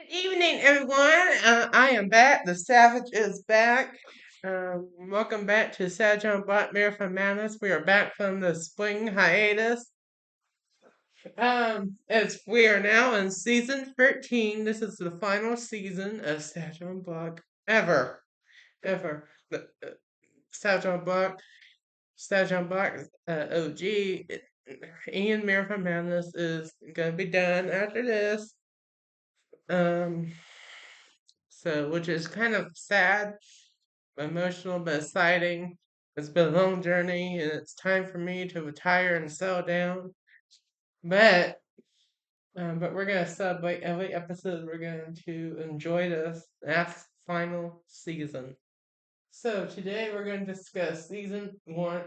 Good evening, everyone. I am back. The Savage is back. Welcome back to Savage on Black Marathon Madness. We are back from the spring hiatus. As we are now in season 13. This is the final season of Savage on Black ever. Ever. Savage on Black, Savage on Black OG. Ian Marathon Madness is gonna be done after this. Um, which is kind of sad, emotional, but exciting. It's been a long journey, and it's time for me to retire and settle down. But, but we're gonna celebrate every episode. We're going to enjoy this last final season. So today we're going to discuss season one.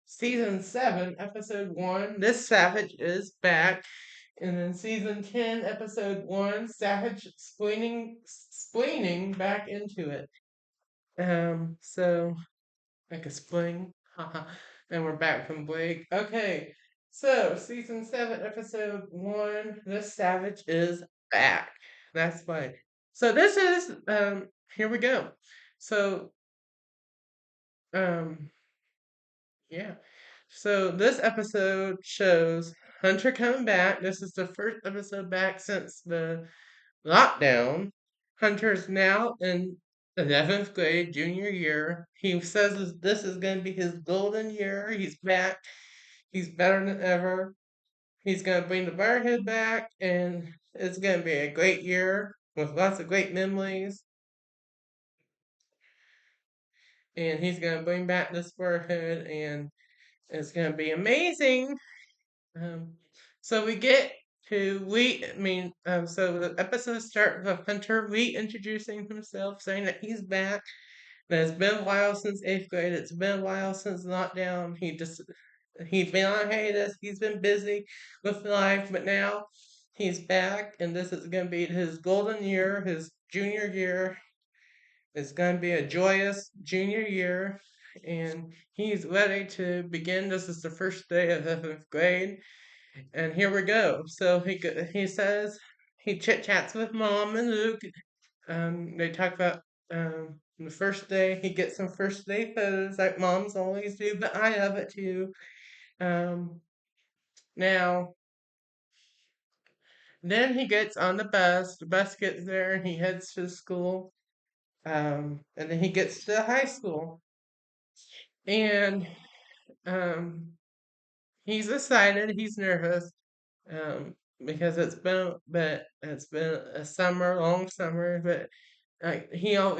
Season 7, episode 1. This Savage is back. And then season 10, episode 1, Savage splaining back into it. So like a spling. Haha. And we're back from break. Okay. So season 7, episode 1, This Savage is back. That's right. So this is here we go. So um yeah. So this episode shows Hunter coming back. This is the first episode back since the lockdown. Hunter's now in 11th grade, junior year. He says this is going to be his golden year. He's back. He's better than ever. He's going to bring the Brotherhood back, and it's going to be a great year with lots of great memories. And he's going to bring back this Brotherhood, and it's going to be amazing. Um, so we get so the episode starts with Hunter reintroducing himself, saying that he's back. That it's been a while since 8th grade. It's been a while since lockdown. He's been on hiatus. He's been busy with life, but now he's back, and this is going to be his golden year, his junior year. It's going to be a joyous junior year, and he's ready to begin. This is the first day of 7th grade, and here we go. So he says he chit chats with Mom and Luke. They talk about the first day. He gets some first day photos like moms always do, but I have it too. Um, now, then he gets on the bus. The bus gets there, and he heads to school. And then he gets to high school, and um, he's excited. He's nervous. Because it's been a summer, long summer, but like all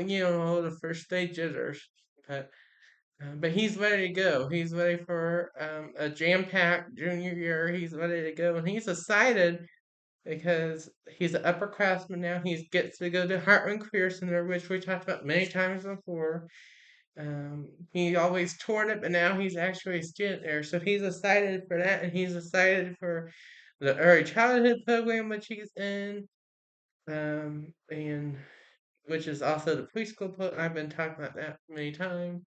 the first day jitters, but but he's ready to go. He's ready for a jam-packed junior year. He's ready to go, and he's excited because he's an upperclassman now. He gets to go to Hartman Career Center, which we talked about many times before. He always toured it, but now he's actually a student there. So he's excited for that, and he's excited for the early childhood program which he's in, and which is also the preschool program. I've been talking about that many times.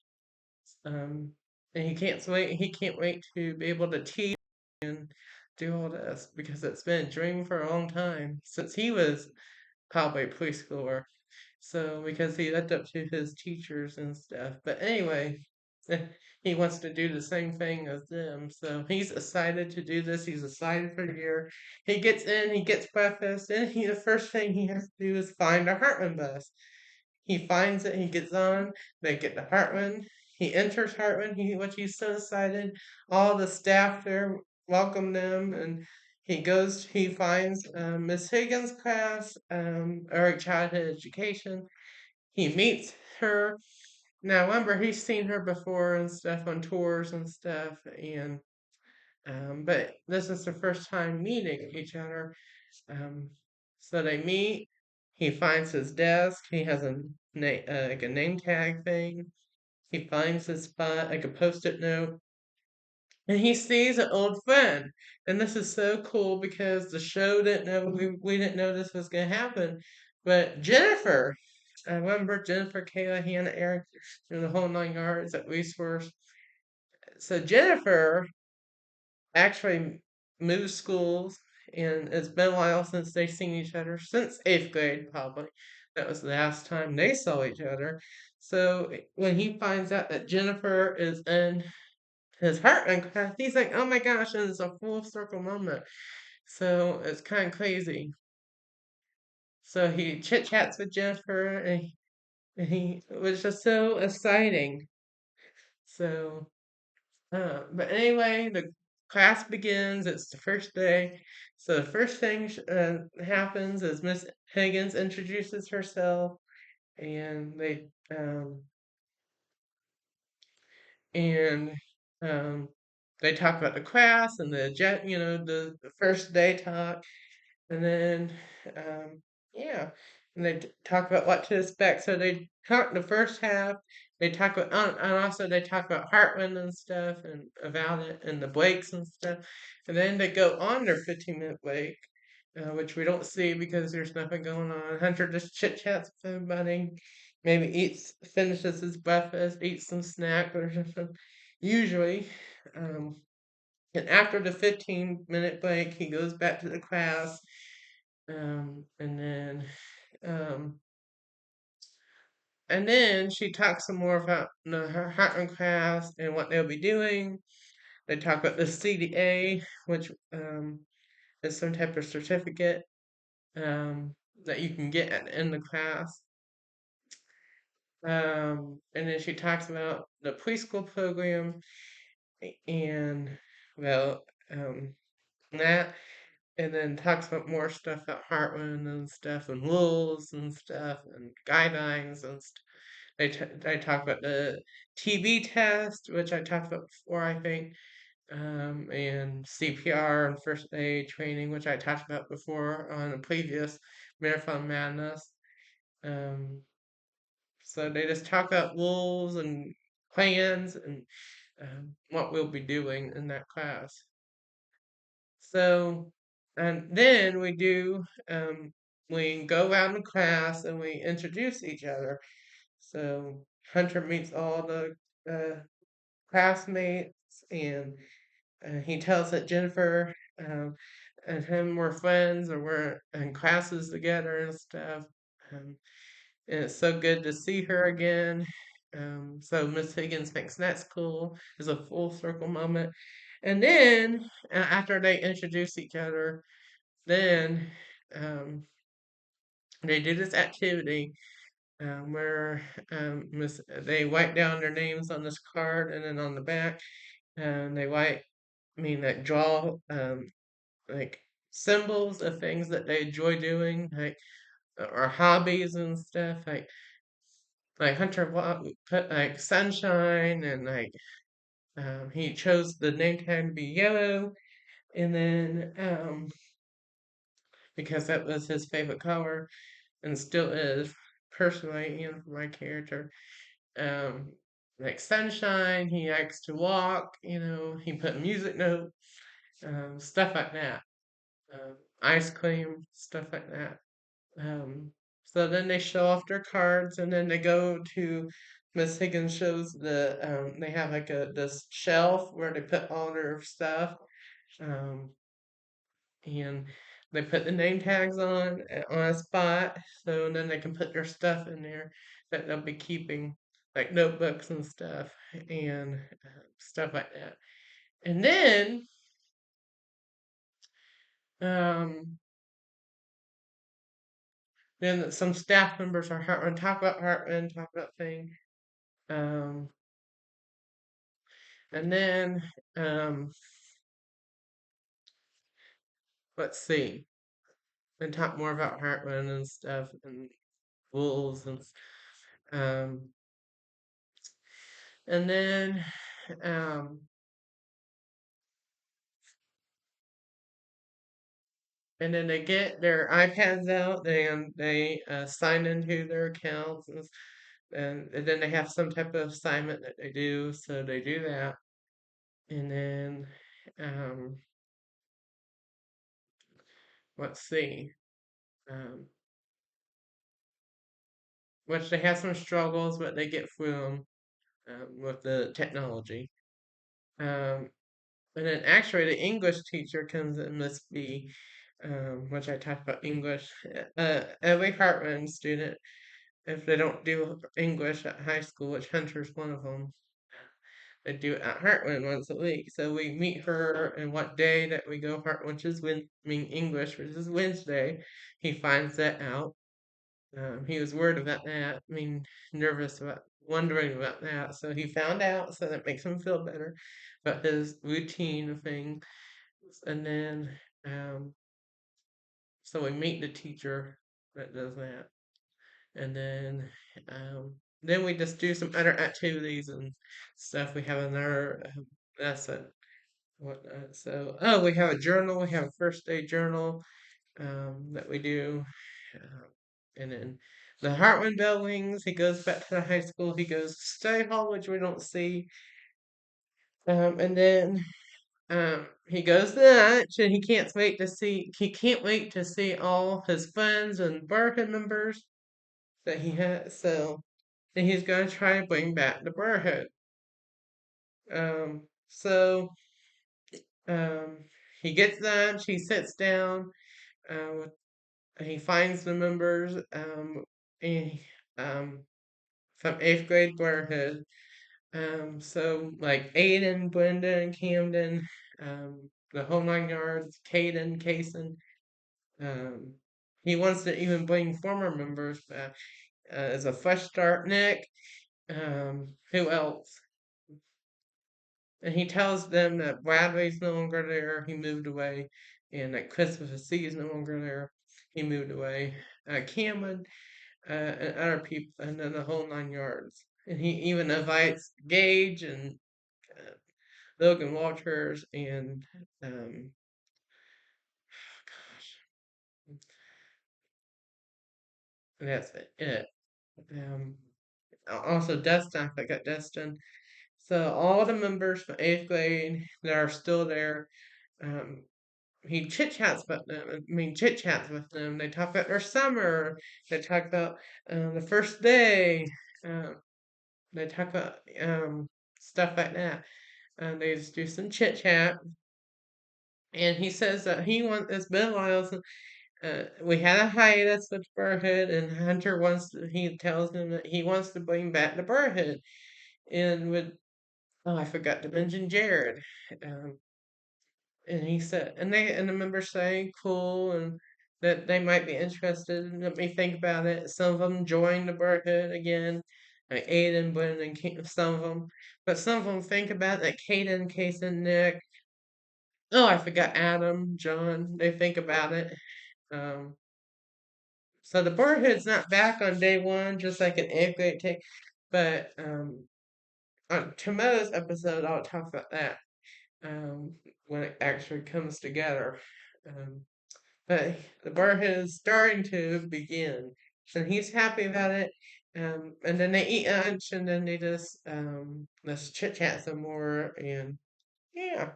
Um, and he can't wait. He can't wait to be able to teach and do all this because it's been a dream for a long time since he was probably a preschooler. So because he looked up to his teachers and stuff. But anyway, he wants to do the same thing as them. So he's excited to do this. He's excited for the year. He gets in, he gets breakfast, and the first thing he has to do is find a Hartman bus. He finds it, he gets on, they get to Hartman. He enters Hartman, which he's so excited. All the staff there welcome them, and he finds Miss Higgins' class, early childhood education. He meets her. Now, remember, he's seen her before and stuff on tours and stuff, and but this is the first time meeting each other. Um, so they meet. He finds his desk. He has like a name tag thing. He finds his spot, like a post-it note, and he sees an old friend. And this is so cool because the show didn't know we didn't know this was gonna happen. But Jennifer, I remember Jennifer, Kayla, Hannah, Eric, the whole 9 yards at Resource. So Jennifer actually moved schools and it's been a while since they've seen each other, since 8th grade probably. That was the last time they saw each other. So when he finds out that Jennifer is in his heart class, he's like, "Oh my gosh!" And it's a full circle moment. So it's kind of crazy. So he chit chats with Jennifer, and it was just so exciting. So, but anyway, the class begins. It's the first day. So the first thing happens is Miss Higgins introduces herself, and and um, they talk about the class and the first day talk. And then, um, yeah, and they talk about what to expect. So they talk the first half. They talk about, and also they talk about Heartland and stuff, and about it, and the breaks and stuff. And then they go on their 15-minute break, which we don't see because there's nothing going on. Hunter just chit chats with everybody, maybe finishes his breakfast, eats some snack or something. Usually, um, and after the 15-minute break, he goes back to the class, and um, then she talks some more about her Heartland class and what they'll be doing. They talk about the CDA, which is some type of certificate that you can get at the end of class. And then she talks about the preschool program and, well, that, and then talks about more stuff about Heartland and stuff and rules and stuff and guidelines and stuff. They talk about the TB test, which I talked about before, I think, and CPR and first aid training, which I talked about before on a previous Marathon Madness. Um, so they just talk about rules and plans and what we'll be doing in that class. So, and then we go around the class and we introduce each other. So Hunter meets all the uh, classmates, and he tells that Jennifer and him were friends or were in classes together and stuff. Um, and it's so good to see her again. So Miss Higgins thinks that's cool. It's a full circle moment. And then after they introduce each other, then um, they do this activity where they write down their names on this card, and then on the back, they like draw like symbols of things that they enjoy doing, like or hobbies and stuff. Like Hunter put like sunshine, and like he chose the name tag to be yellow, and then because that was his favorite color and still is personally, for my character. Um, like sunshine, he likes to walk. He put music notes, stuff like that. Ice cream, stuff like that. So then they show off their cards, and then they go to Miss Higgins shows they have like this shelf where they put all their stuff, um, and they put the name tags on a spot, so then they can put their stuff in there that they'll be keeping, like notebooks and stuff, and stuff like that. And um, then some staff members are Heartland, talk about Heartland, talk about things. Um, and then um, let's see, and talk more about Heartland and stuff and wolves um, and then um, and then they get their iPads out and they sign into their accounts, and then they have some type of assignment that they do, so they do that. And then um, let's see, um, which they have some struggles, but they get through them with the technology. Um, and then actually the English teacher comes in, Miss B, which I talk about English. Every Heartland student, if they don't do English at high school, which Hunter's one of them, they do it at Heartland once a week. So we meet her and what day that we go Heart, which is English, which is Wednesday. He finds that out. He was worried about that. I mean, nervous about, wondering about that. So he found out, so that makes him feel better about his routine thing. And then, um, so we meet the teacher that does that. And then we just do some other activities and stuff. We have another lesson. Whatnot. So, oh, we have a journal. We have a first day journal that we do. And then the Hartman bell rings. He goes back to the high school. He goes to study hall, which we don't see. And then he goes to lunch, and he can't wait to see all his friends and Brotherhood members that he has. So, and he's gonna try to bring back the Brotherhood. So um, he gets lunch. He sits down. Uh, he finds the members and, um, from eighth grade Brotherhood. So like Aiden, Brenda, Camden, the whole 9 yards, Caden, Kason. Um, he wants to even bring former members back as a fresh start. Nick. Who else? And he tells them that Bradley's no longer there. He moved away, and that Christopher C is no longer there. He moved away. Cameron and other people, and then the whole 9 yards. And he even invites Gage and uh, Logan Walters and gosh, that's it. Um, Also Dustin, I got Dustin. So all the members from eighth grade that are still there, um, he chit chats about them. I mean, chit chats with them. They talk about their summer. They talk about the first day. Um, they talk about stuff like that. And they just do some chit chat. And he says that he wants. It's been a while since we had a hiatus with Brotherhood, and Hunter wants. He tells him that he wants to bring back the Brotherhood, and with I forgot to mention Jared. Um, and he said, and the members say cool, and that they might be interested. And let me think about it. Some of them joined the Brotherhood again, like Aiden, Brennan, and some of them, but some of them think about it, like Caden, Case, and Nick. Oh, I forgot Adam, John. They think about it. Um, so the Brotherhood's not back on day one, just like an eighth grade take. But on tomorrow's episode, I'll talk about that um, when it actually comes together. Um, But the Brotherhood is starting to begin. So he's happy about it. And then they eat lunch and then they just chit chat some more and yeah.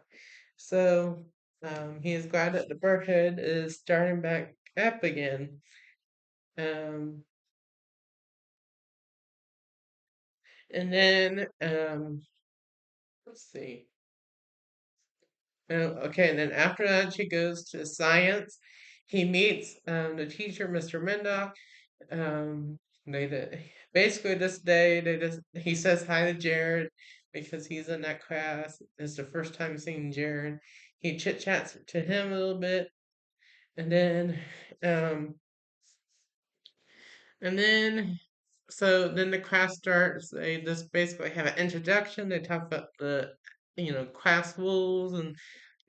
So he is glad that the Brotherhood is starting back up again. Um, and then let's see. Okay, and then after that she goes to science. He meets the teacher, Mr. Mendock. Um, basically this day he says hi to Jared because he's in that class. It's the first time seeing Jared. He chit chats to him a little bit, and then um, and then then the class starts. They just basically have an introduction. They talk about the class rules and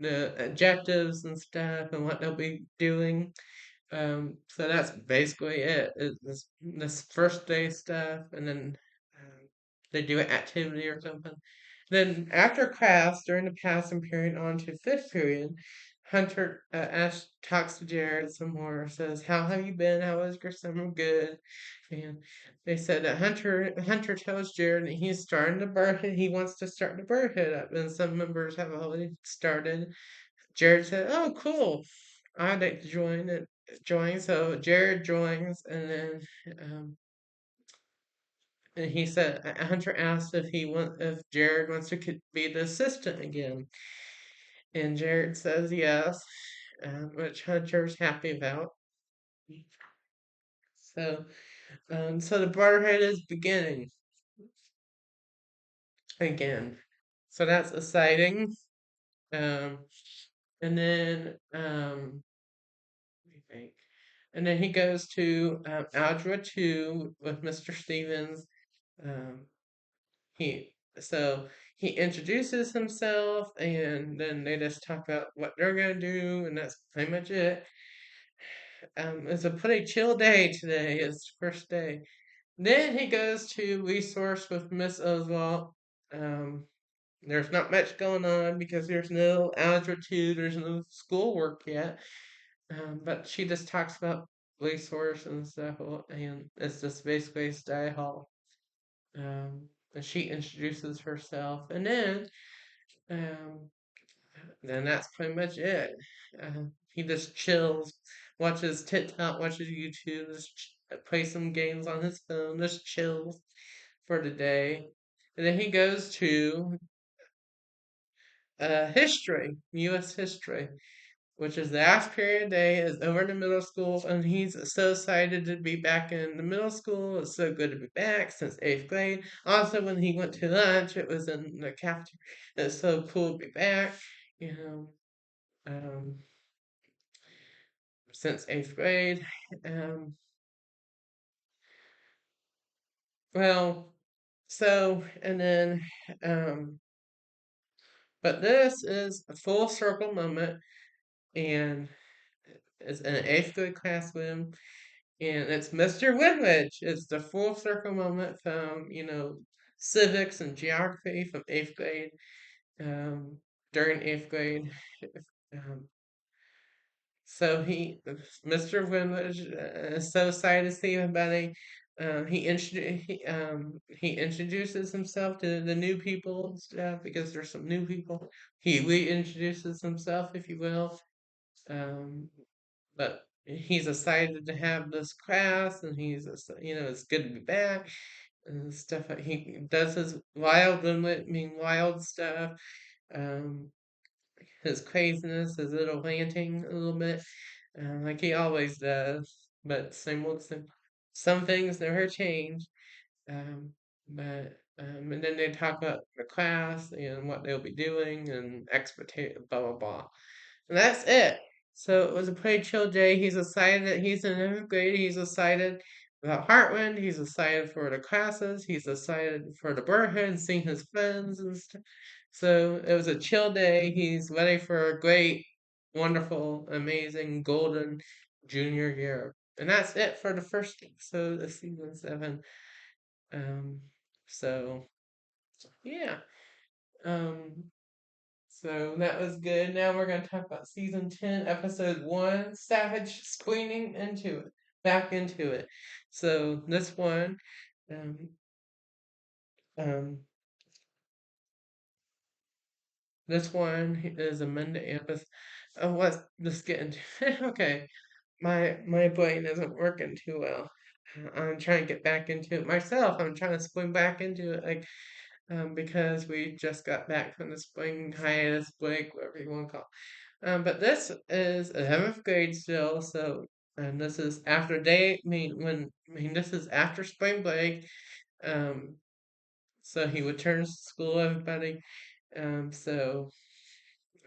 the objectives and stuff and what they'll be doing. So that's basically it. This first day stuff, and then they do an activity or something. Then after class, during the passing period on to fifth period, Hunter talks to Jared some more. Says, "How have you been? How was your summer? Good." And they said that Hunter tells Jared that he's starting the Brotherhood. He wants to start the Brotherhood up, and some members have already started. Jared said, "Oh, cool. I'd like to join." So Jared joins, and then and he said Hunter asked if Jared wants to be the assistant again, and Jared says yes. which Hunter's happy about. So, so the Brotherhood is beginning again. So that's exciting. Um, and then, let me think. And then he goes to Algebra 2 with Mr. Stevens. Um, he so he introduces himself, and then they just talk about what they're gonna do, and that's pretty much it. It's a pretty chill day today. It's the first day. Then he goes to resource with Miss Oswald. Um, there's not much going on because there's no algebra 2, there's no schoolwork yet. But she just talks about resource and stuff, and it's just basically a study hall. And she introduces herself, and um, then that's pretty much it. He just chills, watches TikTok, watches YouTube, just plays some games on his phone, just chills for the day. And then he goes to history, U.S. history, which is the last period day, is over in the middle school, and he's so excited to be back in the middle school. It's so good to be back since 8th grade. Also, when he went to lunch, it was in the cafeteria. It's so cool to be back, you know, um, since 8th grade. Um, well, so, and then, um, but this is a full circle moment, and it's in an 8th grade classroom, and it's Mr. Winwich. It's the full circle moment from, civics and geography from 8th grade, um, during 8th grade. Um, so Mr. Winwich, is so excited to see everybody. He introduces himself to the new people and stuff because there's some new people. He reintroduces himself, if you will. Um, but he's excited to have this class, and it's good to be back and stuff. He does his wild stuff, um, his craziness, his little ranting a little bit, like he always does. But some things never change. Um, and then they talk about the class and what they'll be doing and expectation, blah blah blah. And that's it. So it was a pretty chill day. He's excited that he's in 8th grade. He's excited about Heartland. He's excited for the classes. He's excited for the Brotherhood and seeing his friends and stuff. So it was a chill day. He's ready for a great, wonderful, amazing, golden junior year. And that's it for the first episode of season 7. Um, so yeah. Um, So that was good. Now we're going to talk about season 10, episode 1, Savage Screaming into it, back into it. So um, um, this one is a Monday episode. Oh, let's just get into okay. My brain isn't working too well. I'm trying to get back into it myself. I'm trying to swim back into it, because we just got back from the spring hiatus break, whatever you want to call it. But this is 11th grade still, so, and this is after this is after spring break. Um, so he returns to school, everybody. So,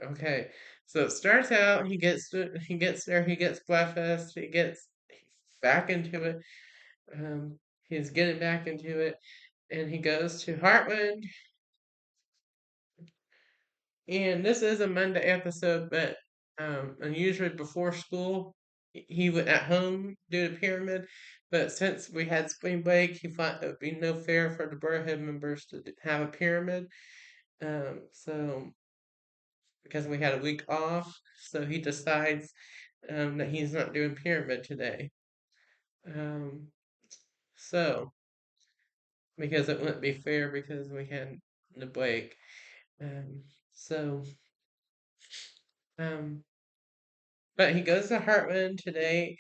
okay. So it starts out, he gets there, he gets breakfast, he gets back into it. He's getting back into it, and he goes to Heartland. And this is a Monday episode, but and usually before school, he would at home do the pyramid. But since we had spring break, he thought it would be no fair for the Brotherhood members to have a pyramid. So because we had a week off, so he decides that he's not doing pyramid today. Um, so because it wouldn't be fair because we had the break. Um, so um, But he goes to Hartman today,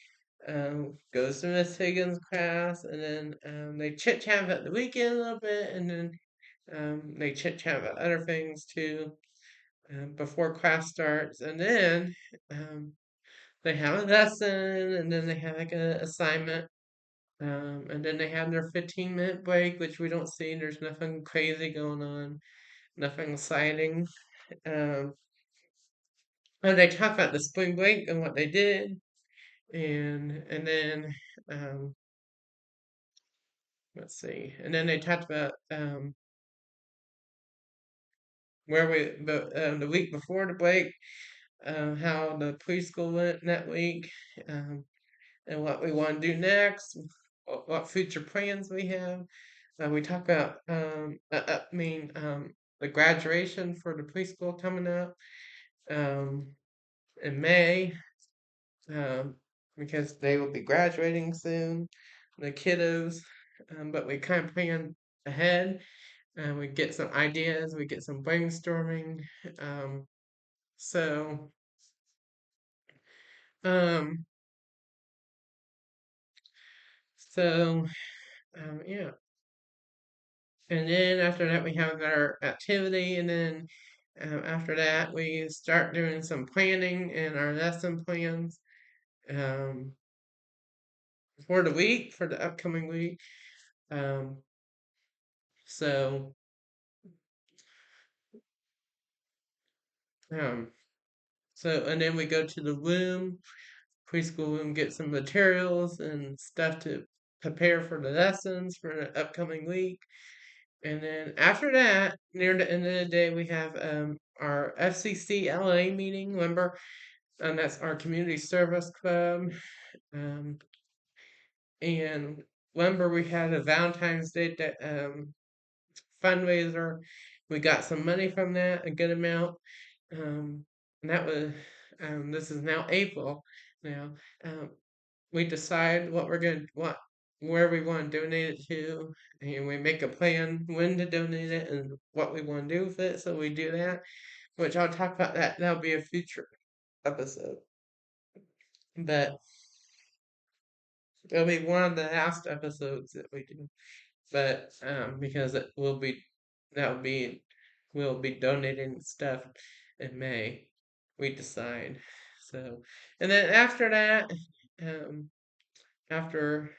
goes to Miss Higgins' class, and then they chit chat about the weekend a little bit, and then they chit chat about other things too before class starts. And then they have a lesson, and then they have like a assignment, and then they have their 15-minute break, which we don't see. There's nothing crazy going on, nothing exciting. Um, and they talk about the spring break and what they did, and then um, let's see, and then they talked about where the week before the break, how the preschool went that week, um, and what we want to do next, what future plans we have. We talk about the graduation for the preschool coming up um, in May, um, because they will be graduating soon, the kiddos. But we kind of plan ahead, and we get some ideas, we get some brainstorming. Um, so, um, so yeah. And then after that, we have our activity, and then after that, we start doing some planning and our lesson plans um, for the week, for the upcoming week. Um, so, um, and then we go to the room, preschool room, get some materials and stuff to prepare for the lessons for the upcoming week. And then after that, near the end of the day, we have our FCCLA meeting. Remember, and that's our community service club. Um, and remember, we had a Valentine's Day fundraiser. We got some money from that, a good amount. And that was this is now April. Now um, we decide what we're gonna what where we want to donate it to, and we make a plan when to donate it and what we want to do with it. So we do that, which I'll talk about that. That'll be a future episode, but it'll be one of the last episodes that we do. But because it will be that'll be we'll be donating stuff in May. We decide. So, and then after that, um, after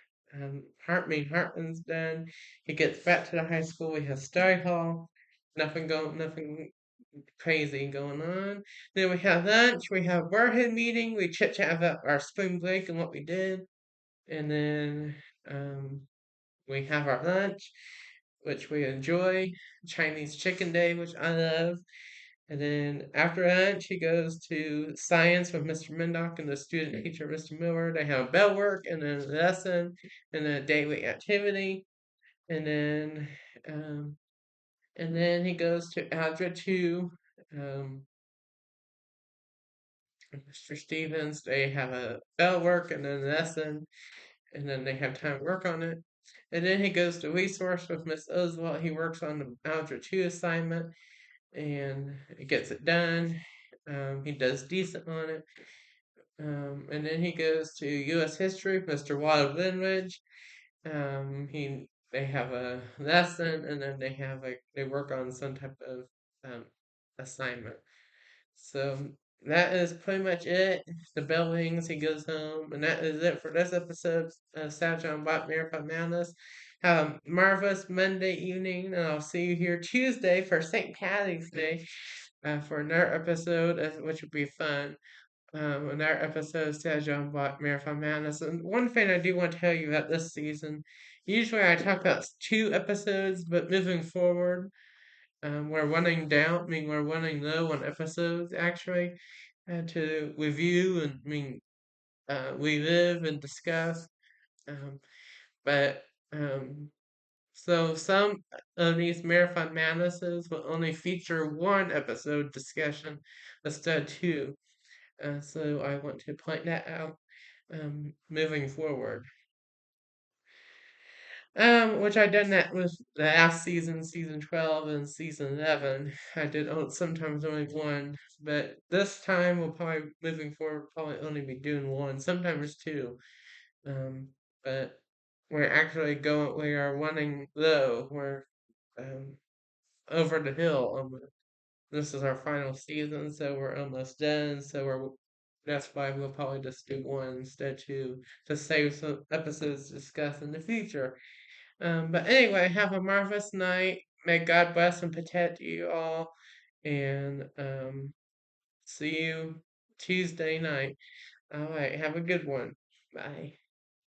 Hartman's done, he gets back to the high school. We have study hall. Nothing crazy going on. Then we have lunch. We have Brotherhood meeting. We chit chat about our spring break and what we did, and then um, we have our lunch, which we enjoy. Chinese chicken day, which I love. And then after lunch, he goes to science with Mr. Mindock and the student teacher, Mr. Miller. They have bell work and then a lesson and then a daily activity. And then um, he goes to Algebra 2. Um, Mr. Stevens, they have a bell work and then a lesson, and then they have time to work on it. And then he goes to resource with Miss Oswald. He works on the Algebra 2 assignment and he gets it done. He does decent on it. And then he goes to U.S. history, Mr. Walter Linridge. They have a lesson, and then they work on some type of um, assignment. So that is pretty much it. The bell rings, he goes home, and that is it for this episode of South John Bot Marathon Madness. Have a marvelous Monday evening, and I'll see you here Tuesday for St. Patty's Day for another episode, which will be fun. Another episode of Sad John Block Marathon Madness. And one thing I do want to tell you about this season, usually I talk about 2 episodes, but moving forward, we're running down. We're running low on episodes actually to review and relive and discuss. Um, but so some of these marathon madnesses will only feature one episode discussion instead of two. So I want to point that out moving forward. Which I done that with the last season, season 12 and season 11. I did sometimes only one, but this time we'll probably moving forward probably only be doing one, sometimes two. Um, but we are running low. We're um over the hill. This is our final season, so we're almost done. So that's why we'll probably just do one instead of two to save some episodes to discuss in the future. But anyway, have a marvelous night. May God bless and protect you all. And see you Tuesday night. All right, have a good one. Bye.